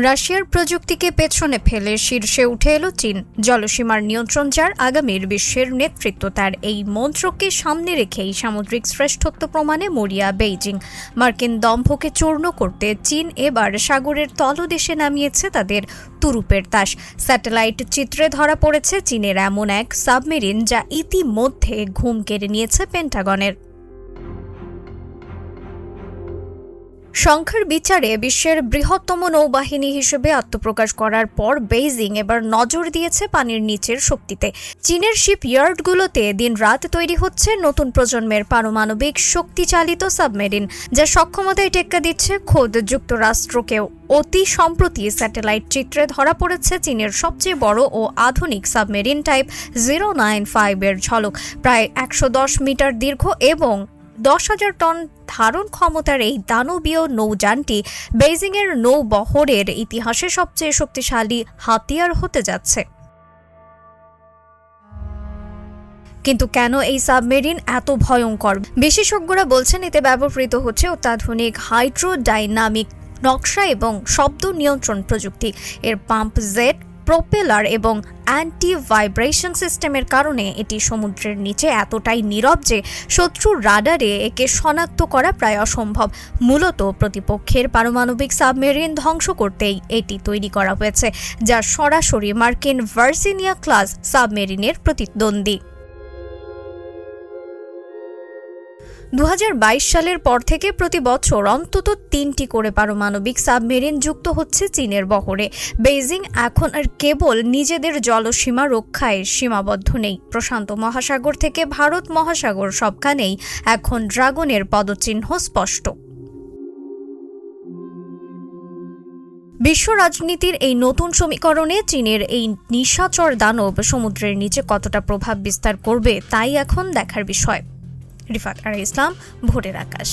রাশিয়ার প্রযুক্তিকে পেছনে ফেলে শীর্ষে উঠে এলো চীন। জলসীমার নিয়ন্ত্রণ যার, আগামীর বিশ্বের নেতৃত্ব তার, এই মন্ত্রকে সামনে রেখেই সামুদ্রিক শ্রেষ্ঠত্ব প্রমাণে মরিয়া বেইজিং। মার্কিন দম্ভকে চূর্ণ করতে চীন এবার সাগরের তলদেশে নামিয়েছে তাদের তুরুপের তাস। স্যাটেলাইট চিত্রে ধরা পড়েছে চীনের এমন এক সাবমেরিন যা ইতিমধ্যে ঘুম কেড়ে নিয়েছে পেন্টাগনের। সংখ্যার বিচারে বিশ্বের বৃহত্তম নৌবাহিনী হিসেবে আত্মপ্রকাশ করার পর বেইজিং এবার নজর দিয়েছে পানির নিচের শক্তিতে। চীনের শিপইয়ার্ডগুলোতে দিনরাত তৈরি হচ্ছে নতুন প্রজন্মের পারমাণবিক শক্তিচালিত সাবমেরিন, যা সক্ষমতায় টেক্কা দিচ্ছে খোদ যুক্তরাষ্ট্রকেও। অতি সম্প্রতি স্যাটেলাইট চিত্রে ধরা পড়েছে চীনের সবচেয়ে বড় ও আধুনিক সাবমেরিন টাইপ 095 এর ঝলক। প্রায় 110 মিটার দীর্ঘ এবং 10,000 টন ধারণ ক্ষমতার এই দানবীয় নৌযানটি বেইজিংয়ের নৌবহরের ইতিহাসে সবচেয়ে শক্তিশালী হাতিয়ার হতে যাচ্ছে। কিন্তু কেন এই সাবমেরিন এত ভয়ঙ্কর? বিশেষজ্ঞরা বলছেন এতে ব্যবহৃত হচ্ছে অত্যাধুনিক হাইড্রোডাইনামিক নকশা এবং শব্দ নিয়ন্ত্রণ প্রযুক্তি। এর পাম্প জেট, প্রোপেলার এবং অ্যান্টি ভাইব্রেশন সিস্টেমের কারণে এটি সমুদ্রের নিচে এতটাই নীরব যে শত্রুর রাডারে একে শনাক্ত করা প্রায় অসম্ভব। মূলত প্রতিপক্ষের পারমাণবিক সাবমেরিন ধ্বংস করতেই এটি তৈরি করা হয়েছে, যা সরাসরি মার্কিন ভার্জিনিয়া ক্লাস সাবমেরিনের প্রতিদ্বন্দ্বী। 2022 সালের পর থেকে প্রতি বছর অন্তত 3টি করে পারমাণবিক সাবমেরিন যুক্ত হচ্ছে চীনের বহরে। বেইজিং এখন আর কেবল নিজেদের জলসীমা রক্ষায় সীমাবদ্ধ নেই। প্রশান্ত মহাসাগর থেকে ভারত মহাসাগর সবখানেই এখন ড্রাগনের পদচিহ্ন স্পষ্ট। বিশ্ব রাজনীতির এই নতুন সমীকরণে চীনের এই নিশাচর দানব সমুদ্রের নিচে কতটা প্রভাব বিস্তার করবে তাই এখন দেখার বিষয়। রিফাত আর ইসলাম, ভোরের আকাশ।